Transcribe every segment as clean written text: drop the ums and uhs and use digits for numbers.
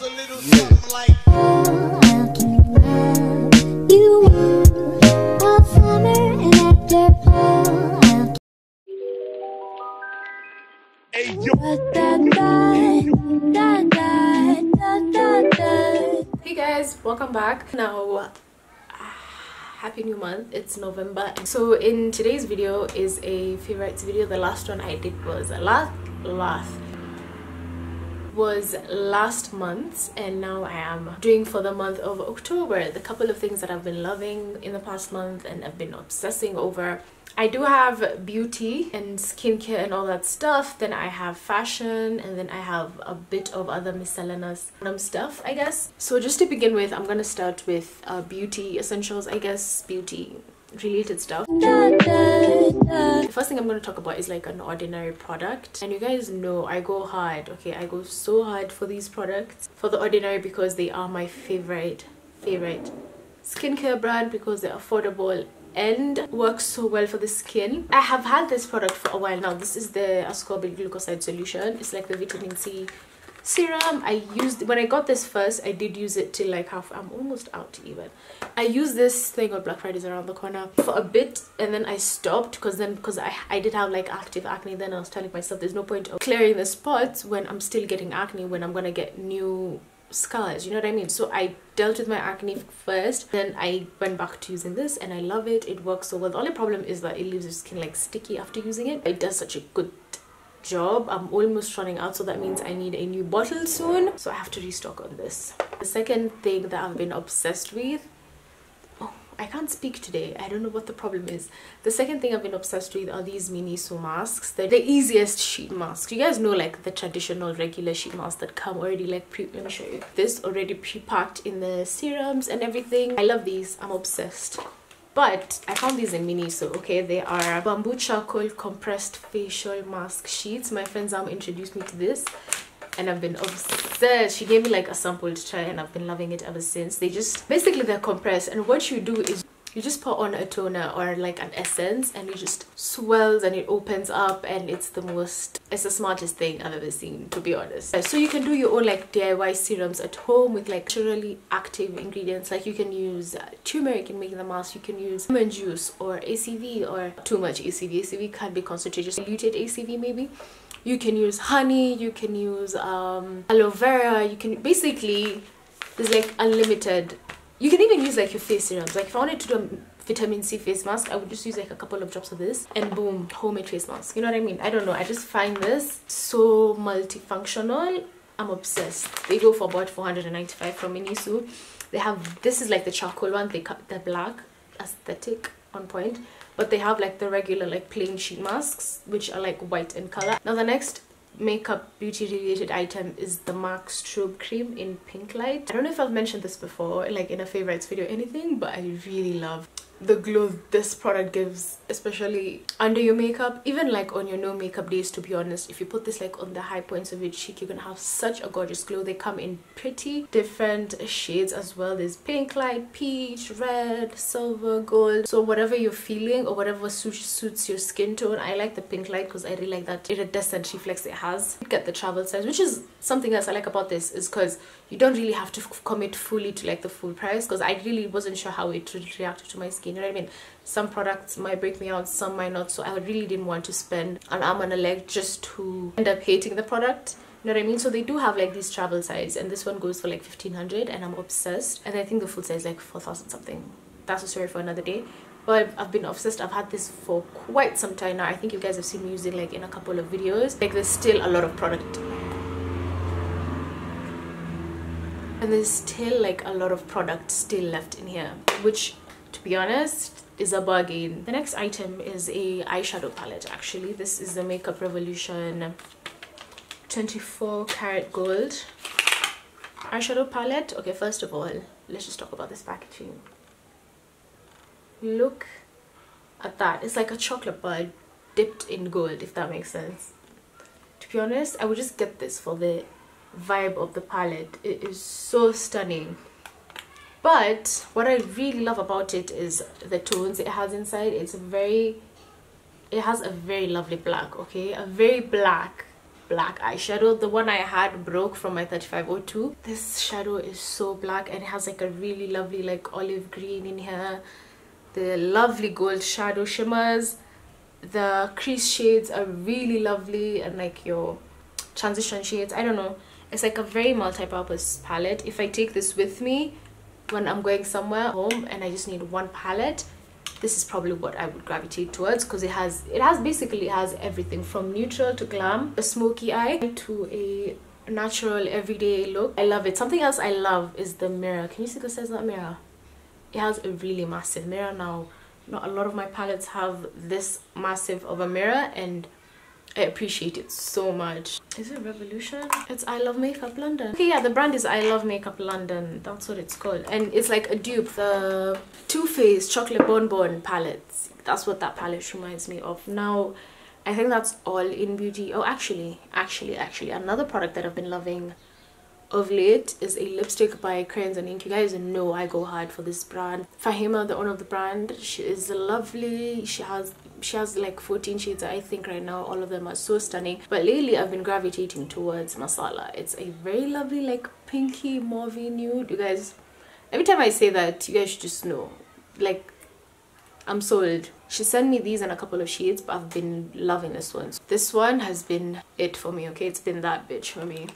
goes a little something like. I'll keep you warm all summer and after fall. I'll Hey, yo. Hey guys, welcome back. Now happy new month. It's November. So in today's video is a favorites video. The last one I did was last month, and now I am doing for the month of October. The couple of things that I've been loving in the past month and I've been obsessing over. I do have beauty and skincare and all that stuff, then I have fashion, and then I have a bit of other miscellaneous stuff, I guess. So just to begin with, I'm gonna start with beauty essentials, I guess, beauty related stuff. The first thing I'm going to talk about is like an ordinary product, and you guys know I go hard, okay? I go so hard for these products, for the ordinary, because they are my favorite skincare brand, because they're affordable and works so well for the skin. I have had this product for a while now. This is the ascorbic glucoside solution. It's like the vitamin C serum. I used, when I got this first, I did use it till like half. I'm almost out even. I used this thing on Black Friday's around the corner for a bit, and then I stopped because I did have like active acne. Then I was telling myself there's no point of clearing the spots when I'm still getting acne, when I'm gonna get new scars, you know what I mean? So I dealt with my acne first, then I went back to using this, and I love it. It works so well. The only problem is that it leaves your skin like sticky after using it. It does such a good job. I'm almost running out, so that means I need a new bottle soon, so I have to restock on this. The second thing that I've been obsessed with, I can't speak today, I don't know what the problem is. The second thing I've been obsessed with are these Meiers masks. They're the easiest sheet masks. You guys know, like the traditional regular sheet masks that come already like let me show you. This already pre-packed in the serums and everything. I love these. I'm obsessed. But I found these in Meiers, okay? They are bamboo charcoal compressed facial mask sheets. My friend Zam introduced me to this, and I've been obsessed. She gave me like a sample to try, and I've been loving it ever since. They just, basically they're compressed, and what you do is you just put on a toner or like an essence, and it just swells and it opens up, and it's the smartest thing I've ever seen, to be honest. So you can do your own like DIY serums at home with like naturally active ingredients. Like you can use turmeric in making the mask, you can use lemon juice or ACV, or too much ACV can't be concentrated, just diluted ACV maybe. You can use honey, you can use aloe vera, you can basically, there's like unlimited. You can even use like your face serums. Like if I wanted to do a vitamin C face mask, I would just use like a couple of drops of this, and boom, homemade face mask. You know what I mean? I don't know, I just find this so multifunctional. I'm obsessed. They go for about 495 from Meiers. They have, this is like the charcoal one. They're black, aesthetic, on point. But they have like the regular like plain sheet masks, which are like white in color. Now the next makeup beauty related item is the MAC strobe cream in pink light. I don't know if I've mentioned this before like in a favorites video or anything, but I really love the glow this product gives, especially under your makeup, even like on your no makeup days. To be honest, if you put this like on the high points of your cheek, you're gonna have such a gorgeous glow. They come in pretty different shades as well. There's pink light, peach, red, silver, gold. So whatever you're feeling or whatever suits your skin tone. I like the pink light because I really like that iridescent reflex it has. You get the travel size, which is something else I like about this, is because you don't really have to commit fully to like the full price, because I really wasn't sure how it would react to my skin. You know what I mean? Some products might break me out, some might not, so I really didn't want to spend an arm and a leg just to end up hating the product. You know what I mean? So they do have like these travel size, and this one goes for like 1500, and I'm obsessed. And I think the full size is like 4000 something. That's a story for another day. But I've been obsessed. I've had this for quite some time now. I think you guys have seen me use it like in a couple of videos. Like there's still a lot of product, and there's still like a lot of product still left in here, which to be honest is a bargain. The next item is a eyeshadow palette. Actually, this is the Makeup Revolution 24 karat gold eyeshadow palette. Okay, first of all, let's just talk about this packaging. Look at that. It's like a chocolate bar dipped in gold, if that makes sense. To be honest, I would just get this for the vibe of the palette. It is so stunning. But what I really love about it is the tones it has inside. It has a very lovely black, okay? A very black black eyeshadow. The one I had broke from my 3502. This shadow is so black and it has like a really lovely like olive green in here. The lovely gold shadow shimmers. The crease shades are really lovely, and like your transition shades, I don't know, it's like a very multi-purpose palette. If I take this with me when I'm going somewhere home and I just need one palette, this is probably what I would gravitate towards, because it basically has everything from neutral to glam, a smoky eye to a natural everyday look. I love it. Something else I love is the mirror. Can you see the size of that mirror? It has a really massive mirror. Now not a lot of my palettes have this massive of a mirror, and I appreciate it so much. Is it Revolution? It's I Love Makeup London. Okay, yeah, the brand is I Love Makeup London. That's what it's called. And it's like a dupe. The Too Faced Chocolate Bonbon palettes. That's what that palette reminds me of. Now, I think that's all in beauty. Oh, actually, another product that I've been loving of late is a lipstick by Crayons and Ink. You guys know I go hard for this brand. Fahima, the owner of the brand, she is lovely. She has like 14 shades, I think, right now. All of them are so stunning, but lately I've been gravitating towards Masala. It's a very lovely like pinky mauve nude. You guys, every time I say that, you guys should just know, like, I'm sold. She sent me these in a couple of shades, but I've been loving this one. This one has been it for me. Okay, it's been that bitch for me.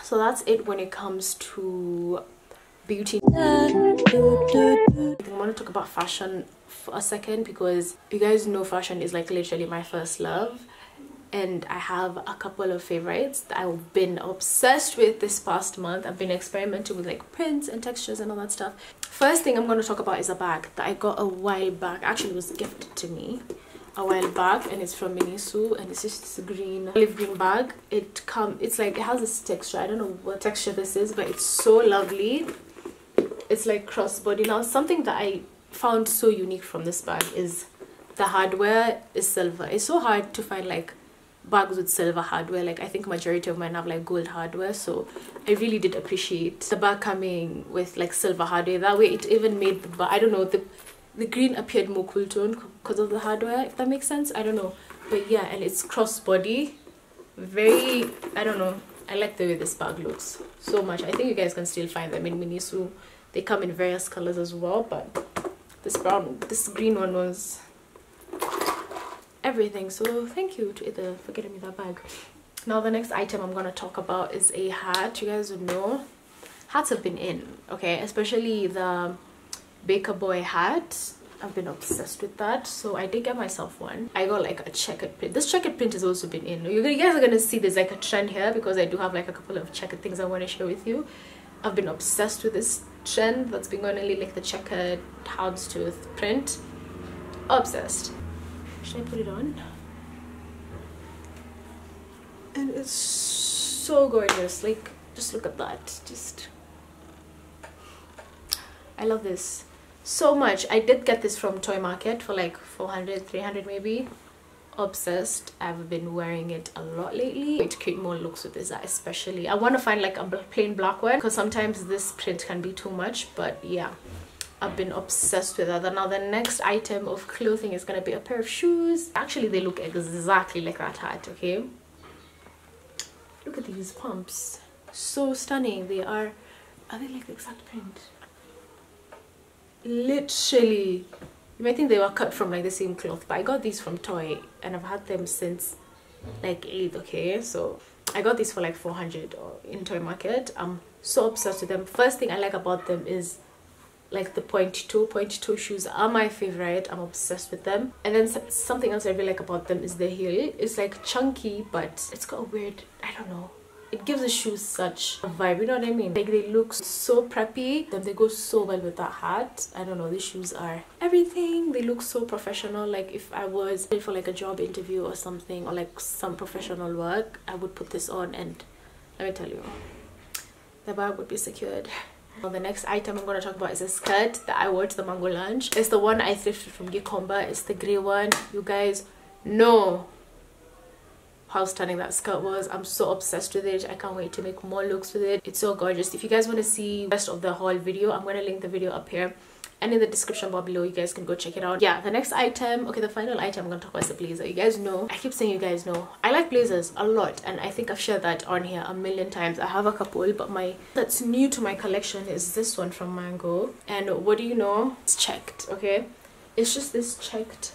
So that's it when it comes to beauty. I want to talk about fashion for a second, because you guys know fashion is like literally my first love, and I have a couple of favorites that I've been obsessed with this past month. I've been experimenting with like prints and textures and all that stuff. First thing I'm going to talk about is a bag that I got a while back. Actually, it was gifted to me a while back, and it's from Miniso, and it's just this green olive green bag. It's like, it has this texture. I don't know what texture this is, but it's so lovely. It's like crossbody. Now, something that I found so unique from this bag is the hardware is silver. It's so hard to find like bags with silver hardware. Like, I think majority of mine have like gold hardware, so I really did appreciate the bag coming with like silver hardware. That way it even made the bag, I don't know, the green appeared more cool tone because of the hardware, if that makes sense. I don't know, but yeah, and it's crossbody. Very, I don't know, I like the way this bag looks so much. I think you guys can still find them in Miniso. They come in various colors as well, but this green one was everything. So thank you to Ida for getting me that bag. Now the next item I'm going to talk about is a hat. You guys would know hats have been in, okay, especially the Baker Boy hat. I've been obsessed with that, so I did get myself one. I got like a checkered print. This checkered print has also been in. You guys are gonna see there's like a trend here, because I do have like a couple of checkered things I want to share with you. I've been obsessed with this trend that's been going on, like the checkered houndstooth print. Obsessed. Should I put it on? And it's so gorgeous. Like, just look at that. I love this so much. I did get this from Toy Market for like 400, 300 maybe. Obsessed. I've been wearing it a lot lately to create more looks with this, especially. I want to find like a plain black one, because sometimes this print can be too much, but yeah, I've been obsessed with that. Now the next item of clothing is going to be a pair of shoes. Actually, they look exactly like that hat, okay? Look at these pumps. So stunning. Are they like the exact print? Literally, you might think they were cut from like the same cloth, but I got these from Toy, and I've had them since like 8th, okay? So I got these for like 400 in Toy Market. I'm so obsessed with them. First thing I like about them is like the pointy toe shoes are my favorite. I'm obsessed with them. And then something else I really like about them is the heel. It's like chunky, but it's got a weird, I don't know, it gives the shoes such a vibe, you know what I mean? Like, they look so preppy, then they go so well with that hat. I don't know, these shoes are everything. They look so professional. Like, if I was for like a job interview or something, or like some professional work, I would put this on, and let me tell you, the bag would be secured. Well, the next item I'm going to talk about is a skirt that I wore to the mango lunch. It's the one I thrifted from Gikomba. It's the grey one. You guys know how stunning that skirt was. I'm so obsessed with it. I can't wait to make more looks with it. It's so gorgeous. If you guys want to see the rest of the haul video, I'm going to link the video up here. and in the description bar below, you guys can go check it out. Yeah, the next item, okay, the final item I'm gonna talk about is the blazer. You guys know, I keep saying you guys know, I like blazers a lot, and I think I've shared that on here a million times. I have a couple, but my that's new to my collection is this one from Mango. And what do you know? It's checked, okay? It's just this checked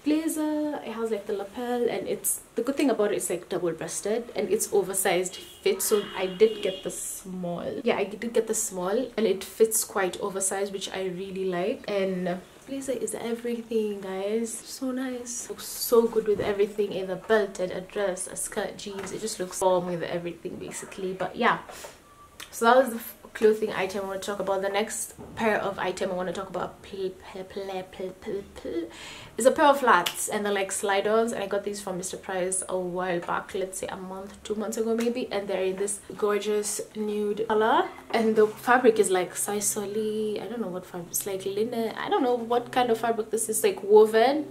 blazer. It has like the lapel, and it's the good thing about it is like double-breasted and it's oversized fit. So I did get the small. Yeah, I did get the small, and it fits quite oversized, which I really like. And blazer is everything, guys. So nice, looks so good with everything, in a belt and a dress, a skirt, jeans. It just looks bomb with everything basically. But yeah, so that was the clothing item I want to talk about. The next pair of item I want to talk about is a pair of flats, and they're like slide-ons, and I got these from Mr. Price a while back, let's say a month, 2 months ago maybe, and they're in this gorgeous nude color, and the fabric is like sisoli. I don't know what fabric, it's like linen. I don't know what kind of fabric this is, like woven.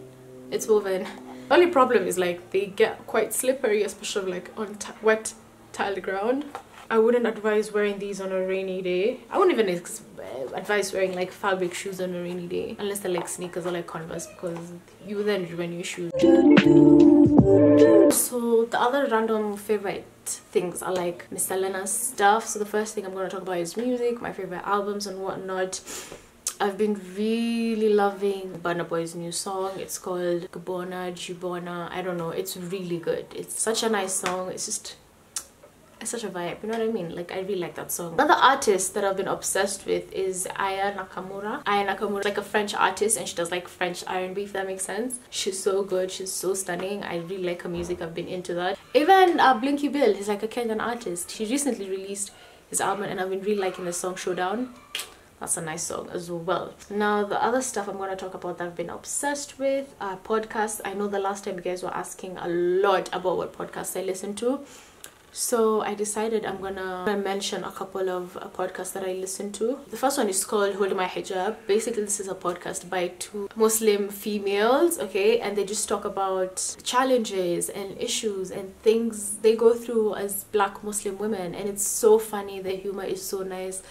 It's woven. The only problem is like they get quite slippery, especially like on wet tiled ground. I wouldn't advise wearing these on a rainy day. I wouldn't even advise wearing like fabric shoes on a rainy day, unless they're like sneakers or like Converse, because you then ruin your shoes. So the other random favorite things are like miscellaneous stuff. So the first thing I'm going to talk about is music, my favorite albums and whatnot. I've been really loving Burna Boy's new song. It's called Gabona Jibona. I don't know, it's really good. It's such a nice song. It's such a vibe, you know what I mean? Like, I really like that song. Another artist that I've been obsessed with is Aya Nakamura. Aya Nakamura is like a French artist, and she does like French R&B, if that makes sense. She's so good, she's so stunning. I really like her music, I've been into that. Even Blinky Bill, he's like a Kenyan artist. He recently released his album, and I've been really liking the song Showdown. That's a nice song as well. Now, the other stuff I'm going to talk about that I've been obsessed with are podcasts. I know the last time you guys were asking a lot about what podcasts I listen to. So I decided I'm gonna mention a couple of podcasts that I listen to. The first one is called Holding My Hijab. Basically, this is a podcast by 2 Muslim females, okay, and they just talk about challenges and issues and things they go through as Black Muslim women, and it's so funny. The humor is so nice.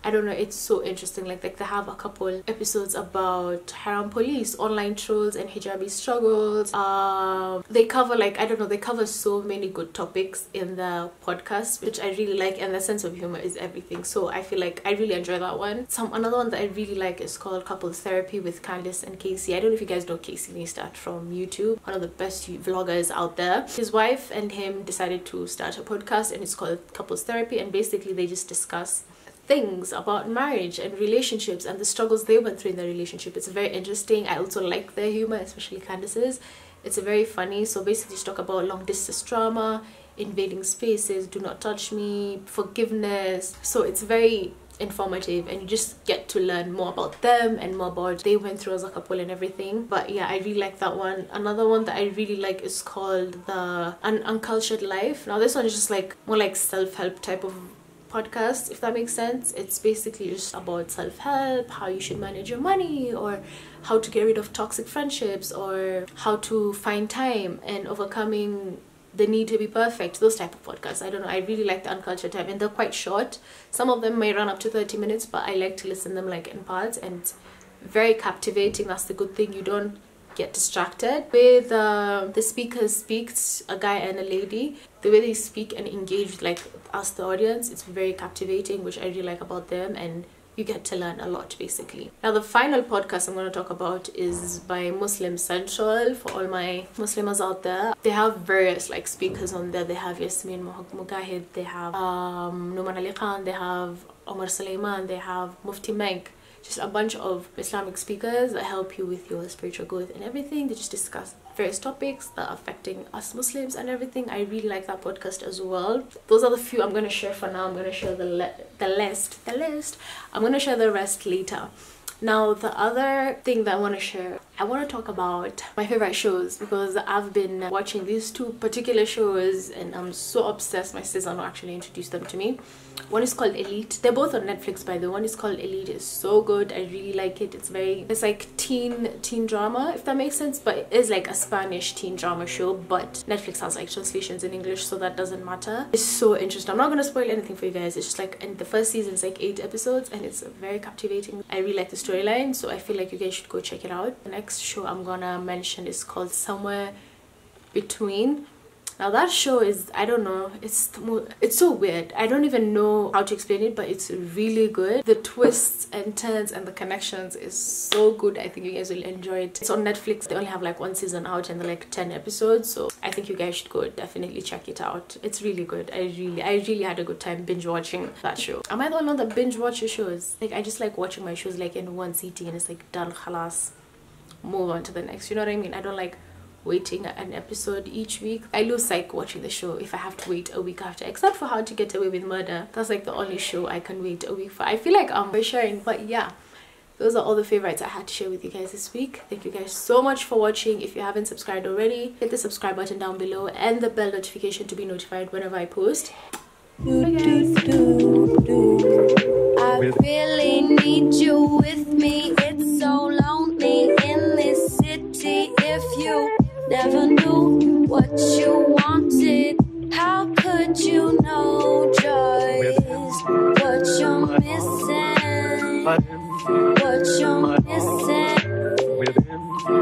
I don't know, it's so interesting. Like they have a couple episodes about haram police, online trolls, and hijabi struggles. They cover like, I don't know, they cover so many good topics in the podcast, which I really like, and the sense of humor is everything. So I feel like I really enjoy that one. Another one that I really like is called Couples Therapy with Candice and Casey. I don't know if you guys know Casey Neistat from YouTube, one of the best vloggers out there. His wife and him decided to start a podcast, and it's called Couples Therapy, and basically they just discuss things about marriage and relationships and the struggles they went through in their relationship. It's very interesting. I also like their humor, especially Candice's. It's very funny. So basically just talk about long distance drama, invading spaces, do not touch me, forgiveness. So it's very informative, and you just get to learn more about them and more about what they went through as a couple and everything. But yeah, I really like that one. Another one that I really like is called An Uncultured Life. Now this one is just like more like self-help type of podcast, if that makes sense. It's basically just about self-help, how you should manage your money, or how to get rid of toxic friendships, or how to find time and overcoming the need to be perfect. Those type of podcasts. I don't know, I really like the Uncultured Time, and they're quite short. Some of them may run up to 30 minutes, but I like to listen to them like in parts, and it's very captivating. That's the good thing. You don't get distracted. With the speakers speaks, a guy and a lady, the way they speak and engage with like us, the audience, it's very captivating, which I really like about them, and you get to learn a lot basically. Now the final podcast I'm going to talk about is by Muslim Central. For all my Muslims out there, they have various like speakers on there. They have Yasmin Mugahid, they have Numan Ali Khan, they have Omar Suleiman, they have Mufti Menk. Just a bunch of Islamic speakers that help you with your spiritual growth and everything. They just discuss various topics that are affecting us Muslims and everything. I really like that podcast as well. Those are the few I'm going to share for now. I'm going to share the list. I'm going to share the rest later. Now the other thing that I want to share I want to talk about my favorite shows because I've been watching these two particular shows and I'm so obsessed. My sister actually introduced them to me. One is called Elite. They're both on Netflix, by the way. One is called Elite. It's so good. I really like it. It's like teen drama, if that makes sense, but it is like a Spanish teen drama show, but Netflix has like translations in English, so that doesn't matter. It's so interesting. I'm not gonna spoil anything for you guys. It's just like, and the first season is like 8 episodes and it's very captivating. I really like the storyline, so I feel like you guys should go check it out. The next show I'm gonna mention is called Somewhere Between. Now that show is, I don't know, it's so weird. I don't even know how to explain it, but it's really good. The twists and turns and the connections is so good. I think you guys will enjoy it. It's on Netflix. They only have like 1 season out and they're like 10 episodes, so I think you guys should go definitely check it out. It's really good. I really had a good time binge watching that show. Am I the only one that binge watches shows? Like, I just like watching my shows like in one sitting and it's like done, khalas, move on to the next. You know what I mean? I don't like waiting an episode each week. I lose psych watching the show if I have to wait a week after, except for How to Get Away with Murder. That's like the only show I can wait a week for. I feel like I'm sharing, but yeah, those are all the favorites I had to share with you guys this week. Thank you guys so much for watching. If you haven't subscribed already, hit the subscribe button down below and the bell notification to be notified whenever I post. Bye guys. I really need you with me. It's so lonely in this city. If you never knew what you wanted, how could you know joy is what you're missing? What you're missing.